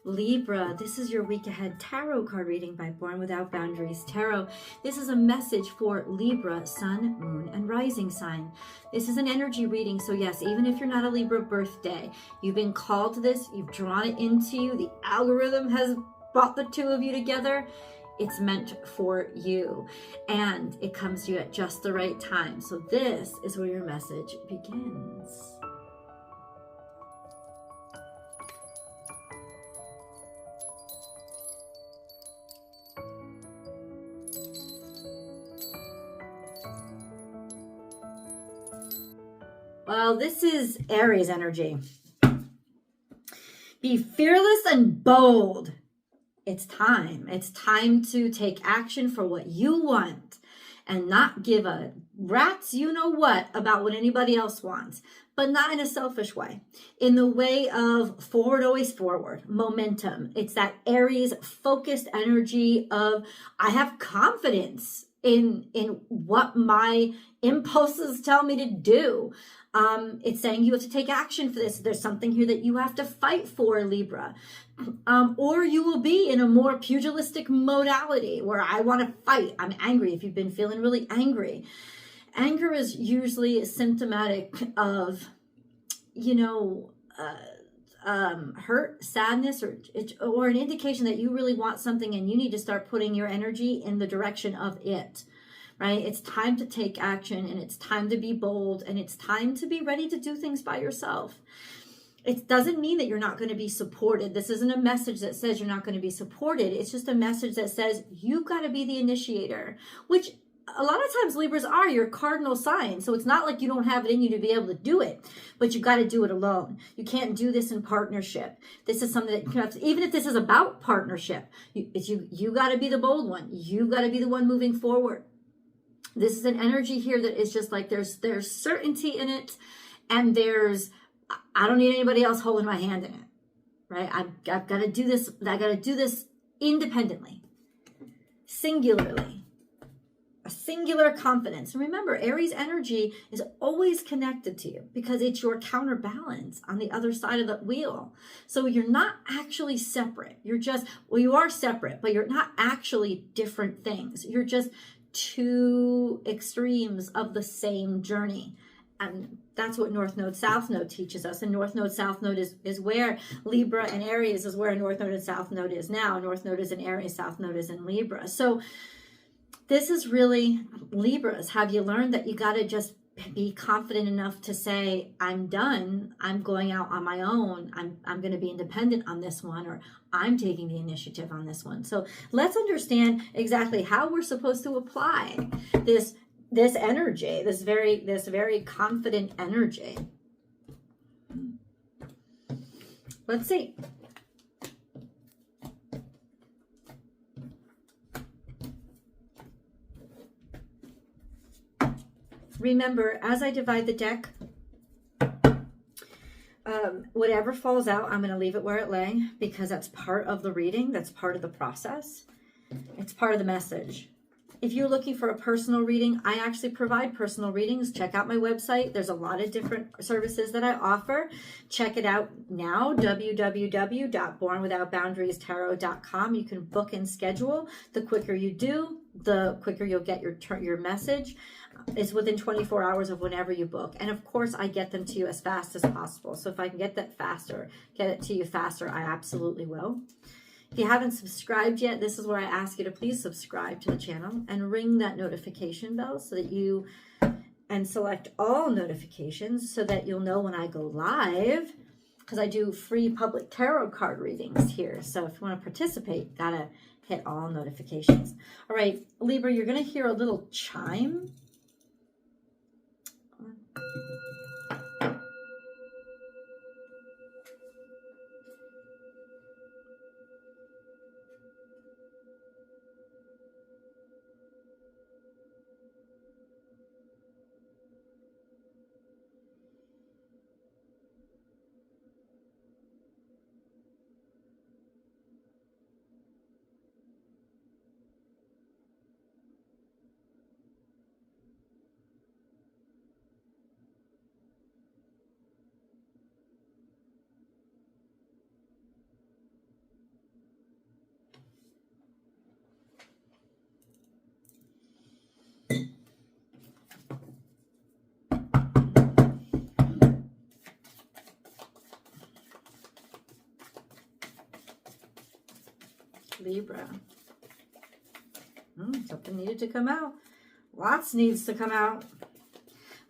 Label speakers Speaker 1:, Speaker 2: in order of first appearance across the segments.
Speaker 1: Libra, this is your week ahead tarot card reading by Born Without Boundaries Tarot. This is a message for Libra, sun, moon, and rising sign. This is an energy reading, so yes, even if you're not a Libra birthday, you've been called to this, you've drawn it into you, the algorithm has brought the two of you together. It's meant for you, and it comes to you at just the right time. So this is where your message begins. Well, this is Aries energy. Be fearless and bold. It's time. It's time to take action for what you want and not give a rat's you know what about what anybody else wants, but not in a selfish way. In the way of forward, always forward, momentum. It's that Aries focused energy of I have confidence in what my impulses tell me to do. It's saying you have to take action for this. There's something here that you have to fight for, Libra. Or you will be in a more pugilistic modality where I want to fight. I'm angry if you've been feeling really angry. Anger is usually symptomatic of, hurt, sadness, or an indication that you really want something and you need to start putting your energy in the direction of it. Right? It's time to take action, and it's time to be bold, and it's time to be ready to do things by yourself. It doesn't mean that you're not going to be supported. This isn't a message that says you're not going to be supported. It's just a message that says you've got to be the initiator, which a lot of times Libras are your cardinal sign. So it's not like you don't have it in you to be able to do it, but you got to do it alone. You can't do this in partnership. This is something that you have to, even if this is about partnership, you got to be the bold one. You got to be the one moving forward. This is an energy here that is just like there's certainty in it, and I don't need anybody else holding my hand in it, right? I've got to do this. I got to do this independently, singularly, a singular confidence. And remember, Aries energy is always connected to you because it's your counterbalance on the other side of the wheel. So you're not actually separate. You are separate, but you're not actually different things. You're just two extremes of the same journey. And that's what North Node, South Node teaches us. And North Node, South Node is where Libra and Aries is where North Node and South Node is now. North Node is in Aries, South Node is in Libra. So this is really Libras. Have you learned that you got to just be confident enough to say, I'm done. I'm going out on my own. I'm going to be independent on this one, or I'm taking the initiative on this one. So let's understand exactly how we're supposed to apply this energy, this very confident energy. Let's see. Remember, as I divide the deck, whatever falls out, I'm going to leave it where it lay because that's part of the reading. That's part of the process. It's part of the message. If you're looking for a personal reading, I actually provide personal readings. Check out my website. There's a lot of different services that I offer. Check it out now, www.bornwithoutboundariestarot.com. You can book and schedule. The quicker you do, the quicker you'll get your message. It's within 24 hours of whenever you book. And of course, I get them to you as fast as possible. So if I can get it to you faster, I absolutely will. If you haven't subscribed yet, this is where I ask you to please subscribe to the channel and ring that notification bell so that and select all notifications so that you'll know when I go live, because I do free public tarot card readings here. So if you want to participate, gotta hit all notifications. All right, Libra, you're going to hear a little chime. Libra. Something needed to come out. Lots needs to come out.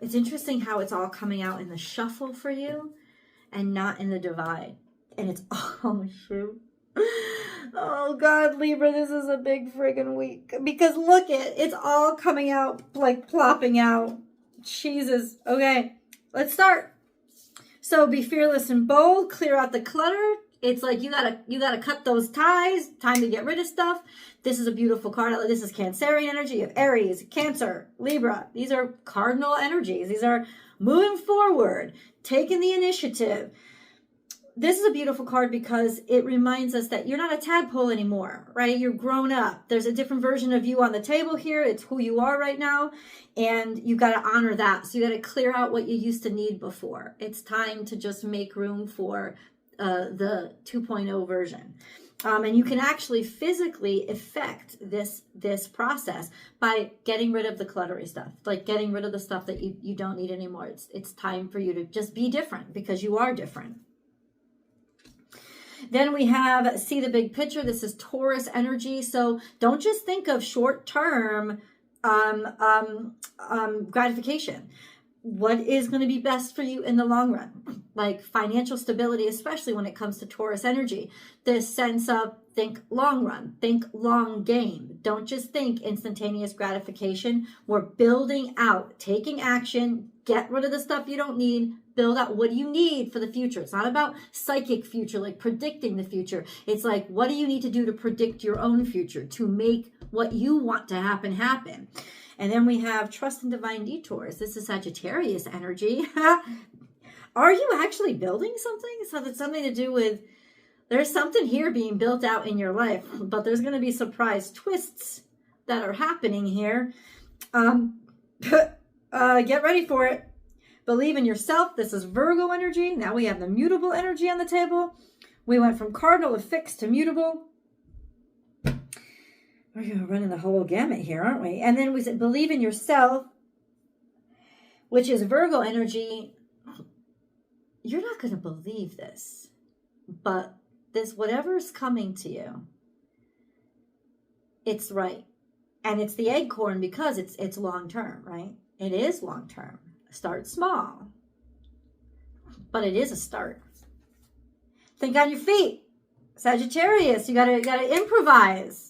Speaker 1: It's interesting how it's all coming out in the shuffle for you and not in the divide. And it's all shoot. Oh God, Libra, this is a big friggin' week. Because look it's all coming out, like plopping out. Jesus. Okay, let's start. So be fearless and bold, clear out the clutter. It's like you gotta cut those ties. Time to get rid of stuff. This is a beautiful card. This is Cancerian energy of Aries, Cancer, Libra. These are cardinal energies. These are moving forward, taking the initiative. This is a beautiful card because it reminds us that you're not a tadpole anymore, right? You're grown up. There's a different version of you on the table here. It's who you are right now. And you got to honor that. So you got to clear out what you used to need before. It's time to just make room for the 2.0 version. And you can actually physically affect this process by getting rid of the cluttery stuff, like getting rid of the stuff that you don't need anymore. It's time for you to just be different because you are different. Then we have see the big picture. This is Taurus energy. So don't just think of short-term gratification. What is going to be best for you in the long run? Like financial stability, especially when it comes to Taurus energy. This sense of think long run, think long game. Don't just think instantaneous gratification. We're building out, taking action, get rid of the stuff you don't need, build out what do you need for the future. It's not about psychic future, like predicting the future. It's like, what do you need to do to predict your own future, to make what you want to happen, happen. And then we have trust in divine detours. This is Sagittarius energy. Are you actually building something? So that's something to do with, there's something here being built out in your life, but there's going to be surprise twists that are happening here. Get ready for it. Believe in yourself. This is Virgo energy. Now we have the mutable energy on the table. We went from cardinal to fixed to mutable. We're running the whole gamut here, aren't we? And then we said, believe in yourself, which is Virgo energy. You're not going to believe this, but this, whatever's coming to you, it's right. And it's the acorn because it's long-term, right? It is long-term. Start small, but it is a start. Think on your feet. Sagittarius, you gotta improvise.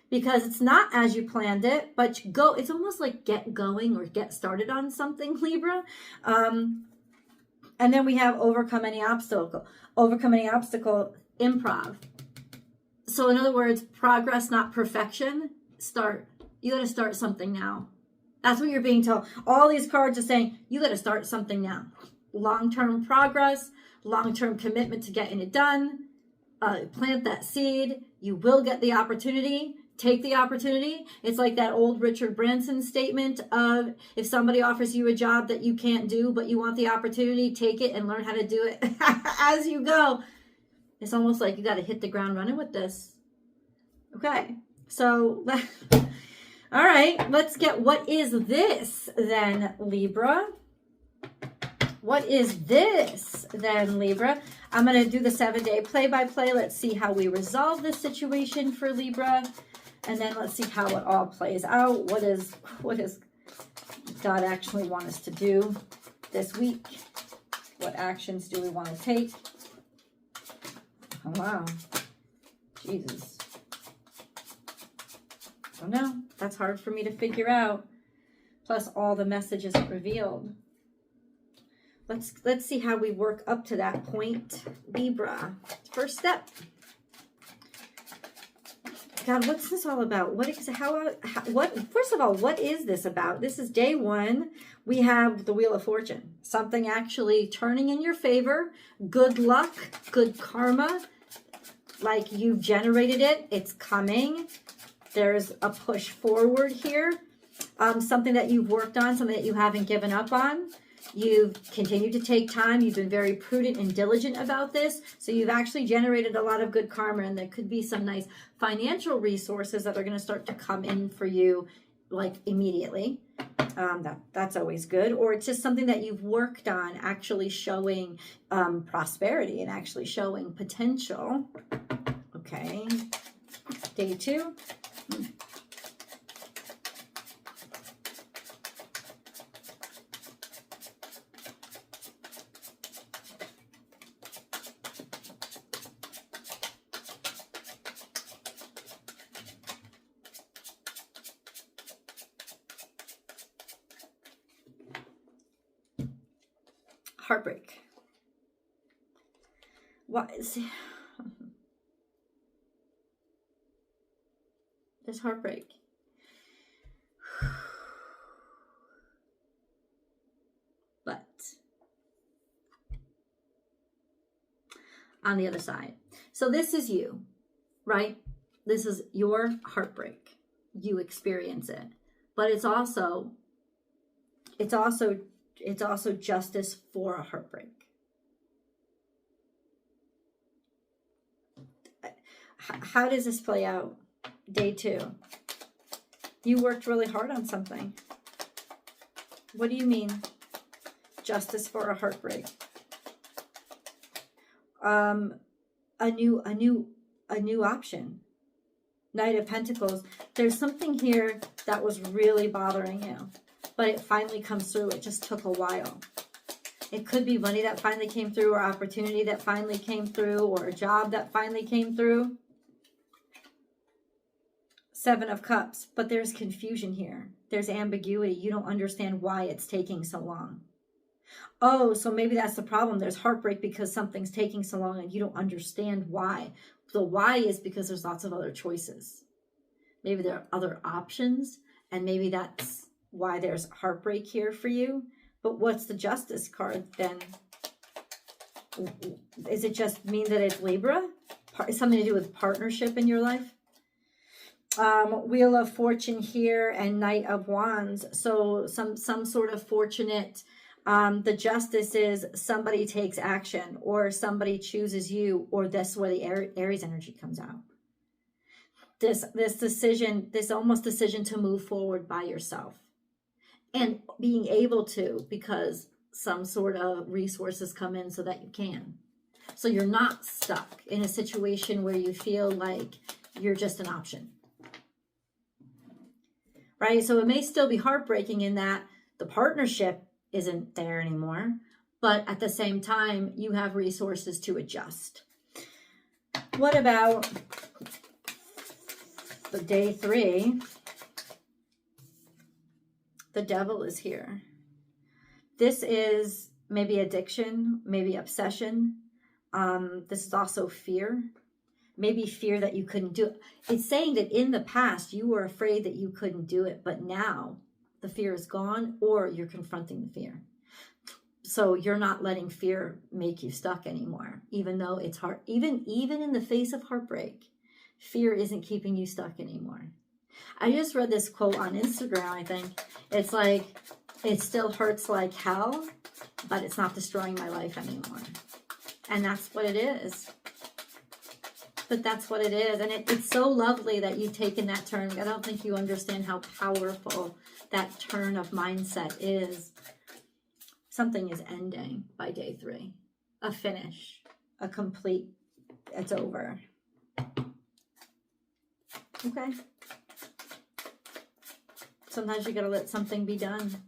Speaker 1: Because it's not as you planned it, but you go. It's almost like get going or get started on something, Libra. And then we have overcome any obstacle. Overcome any obstacle, improv. So in other words, progress, not perfection. Start. You got to start something now. That's what you're being told. All these cards are saying, you got to start something now. Long-term progress, long-term commitment to getting it done. Plant that seed. You will get the opportunity. Take the opportunity. It's like that old Richard Branson statement of if somebody offers you a job that you can't do, but you want the opportunity, take it and learn how to do it as you go. It's almost like you got to hit the ground running with this. Okay. So, all right, let's get what is this then, Libra? What is this then, Libra? I'm going to do the 7-day play-by-play. Let's see how we resolve this situation for Libra. And then let's see how it all plays out. What does God actually want us to do this week? What actions do we want to take? Oh, wow. Jesus. Oh, no. That's hard for me to figure out. Plus all the messages revealed. Let's see how we work up to that point. Libra. First step. God, what's this all about? First of all, what is this about? This is day one. We have the Wheel of Fortune. Something actually turning in your favor. Good luck, good karma. Like you've generated it. It's coming. There's a push forward here. Something that you've worked on, something that you haven't given up on. You've continued to take time. You've been very prudent and diligent about this. So you've actually generated a lot of good karma, and there could be some nice financial resources that are going to start to come in for you like immediately. That's always good. Or it's just something that you've worked on actually showing prosperity and actually showing potential. Okay. Day 2. Heartbreak. What is there's heartbreak. But on the other side. So this is you, right? This is your heartbreak. You experience it. But it's also justice for a heartbreak. How does this play out? Day 2. You worked really hard on something. What do you mean? Justice for a heartbreak. A new option. Knight of Pentacles. There's something here that was really bothering you, but it finally comes through. It just took a while. It could be money that finally came through, or opportunity that finally came through, or a job that finally came through. 7 of Cups, but there's confusion here. There's ambiguity. You don't understand why it's taking so long. Oh, so maybe that's the problem. There's heartbreak because something's taking so long and you don't understand why. The why is because there's lots of other choices. Maybe there are other options, and maybe that's why there's heartbreak here for you. But what's the Justice card then? Is it just mean that it's Libra? Something to do with partnership in your life? Wheel of Fortune here and Knight of Wands. So some sort of fortunate, the Justice is somebody takes action, or somebody chooses you, or that's where the Aries energy comes out. This decision, this almost decision to move forward by yourself, and being able to, because some sort of resources come in so that you can. So you're not stuck in a situation where you feel like you're just an option. Right? So it may still be heartbreaking in that the partnership isn't there anymore, but at the same time, you have resources to adjust. What about the Day 3? The Devil is here. This is maybe addiction, maybe obsession. This is also fear. Maybe fear that you couldn't do it. It's saying that in the past, you were afraid that you couldn't do it, but now the fear is gone, or you're confronting the fear. So you're not letting fear make you stuck anymore, even though it's hard. Even in the face of heartbreak, fear isn't keeping you stuck anymore. I just read this quote on Instagram, I think. It's like, it still hurts like hell, but it's not destroying my life anymore. And that's what it is. But that's what it is. And it's so lovely that you've taken that turn. I don't think you understand how powerful that turn of mindset is. Something is ending by Day 3. A finish. A complete. It's over. Okay. Sometimes you got to let something be done.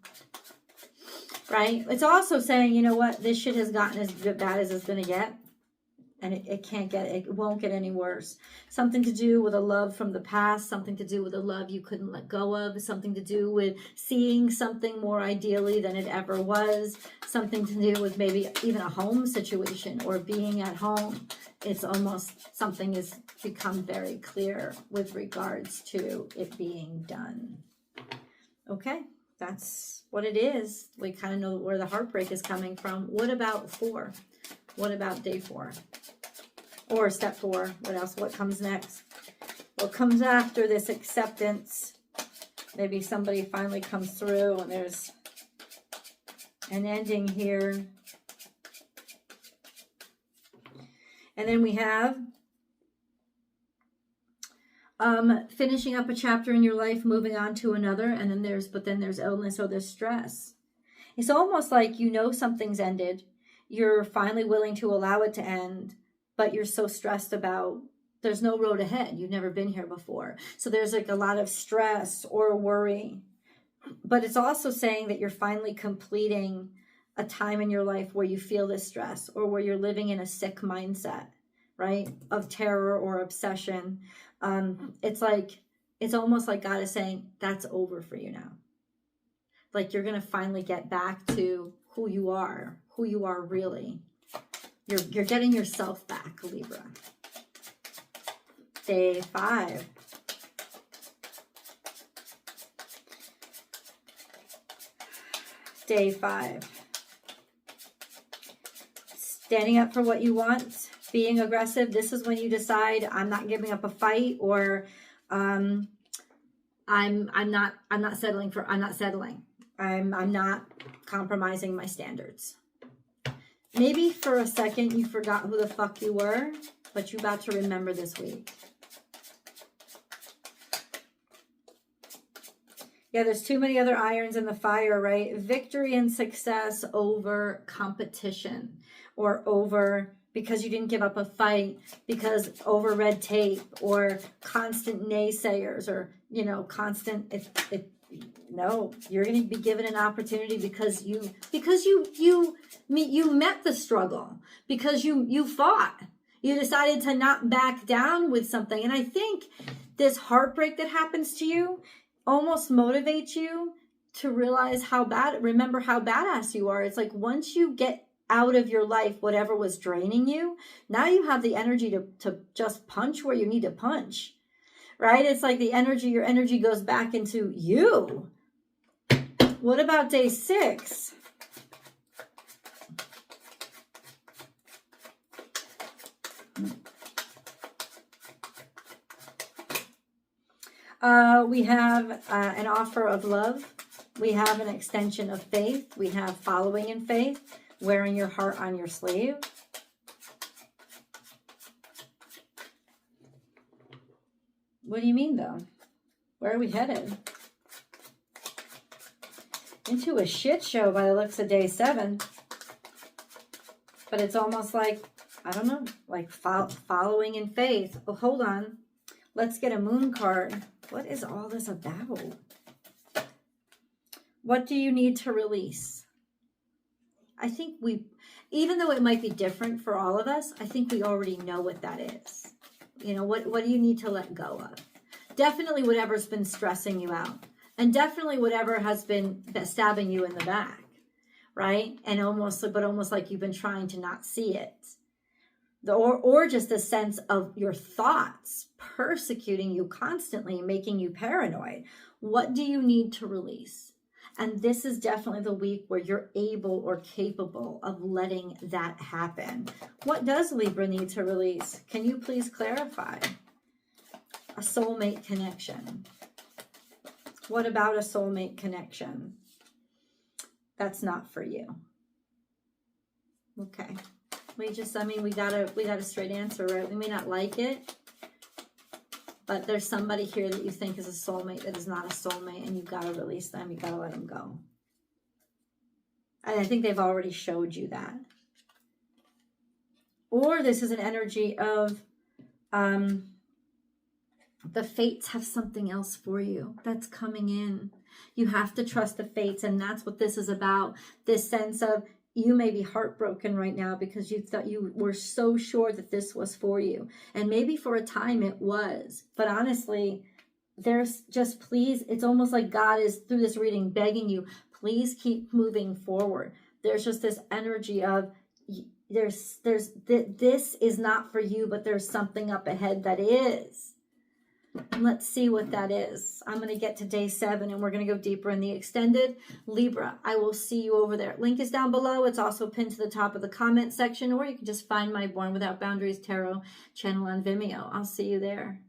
Speaker 1: Right? It's also saying, you know what? This shit has gotten as bad as it's going to get. And it won't get any worse. Something to do with a love from the past, something to do with a love you couldn't let go of, something to do with seeing something more ideally than it ever was, something to do with maybe even a home situation or being at home. It's almost something has become very clear with regards to it being done. Okay, that's what it is. We kind of know where the heartbreak is coming from. What about 4? What about Day 4? Or step 4? What else? What comes next? What comes after this acceptance? Maybe somebody finally comes through and there's an ending here. And then we have finishing up a chapter in your life, moving on to another, and then there's illness or there's stress. It's almost like you know something's ended. You're finally willing to allow it to end, but you're so stressed about There's no road ahead. You've never been here before. So there's like a lot of stress or worry. But it's also saying that you're finally completing a time in your life where you feel this stress or where you're living in a sick mindset, right? Of terror or obsession. It's almost like God is saying, that's over for you now. Like you're going to finally get back to who you are really. You're getting yourself back, Libra. Day 5. Day 5. Standing up for what you want, being aggressive. This is when you decide, I'm not giving up a fight, or I'm not settling. I'm not compromising my standards. Maybe for a second you forgot who the fuck you were, but you're about to remember this week. Yeah, there's too many other irons in the fire, right? Victory and success over competition, or over because you didn't give up a fight, because over red tape, or constant naysayers, or, you know, constant, no, you're going to be given an opportunity because you met the struggle, because you fought. You decided to not back down with something. And I think this heartbreak that happens to you almost motivates you to realize remember how badass you are. It's like once you get out of your life whatever was draining you, now you have the energy to just punch where you need to punch, right? It's like your energy goes back into you. What about day 6? We have an offer of love. We have an extension of faith. We have following in faith, wearing your heart on your sleeve. What do you mean, though? Where are we headed? Into a shit show by the looks of day 7. But it's almost like, I don't know, like following in faith. Oh, hold on. Let's get a moon card. What is all this about? What do you need to release? I think even though it might be different for all of us, I think we already know what that is. You know, what do you need to let go of? Definitely whatever's been stressing you out. And definitely whatever has been stabbing you in the back, right? And almost like you've been trying to not see it. Or just a sense of your thoughts persecuting you constantly, making you paranoid. What do you need to release? And this is definitely the week where you're able or capable of letting that happen. What does Libra need to release? Can you please clarify? A soulmate connection. What about a soulmate connection? That's not for you. Okay. We got a straight answer, right? We may not like it, but there's somebody here that you think is a soulmate that is not a soulmate, and you've got to release them. You've got to let them go. And I think they've already showed you that. Or this is an energy of the fates have something else for you that's coming in. You have to trust the fates, and that's what this is about. This sense of, you may be heartbroken right now because you thought you were so sure that this was for you. And maybe for a time it was. But honestly, there's just, please, it's almost like God is, through this reading, begging you, please keep moving forward. There's just this energy of, this is not for you, but there's something up ahead that is. And let's see what that is. I'm going to get to day 7 and we're going to go deeper in the extended. Libra, I will see you over there. Link is down below. It's also pinned to the top of the comment section, or you can just find my Born Without Boundaries Tarot channel on Vimeo. I'll see you there.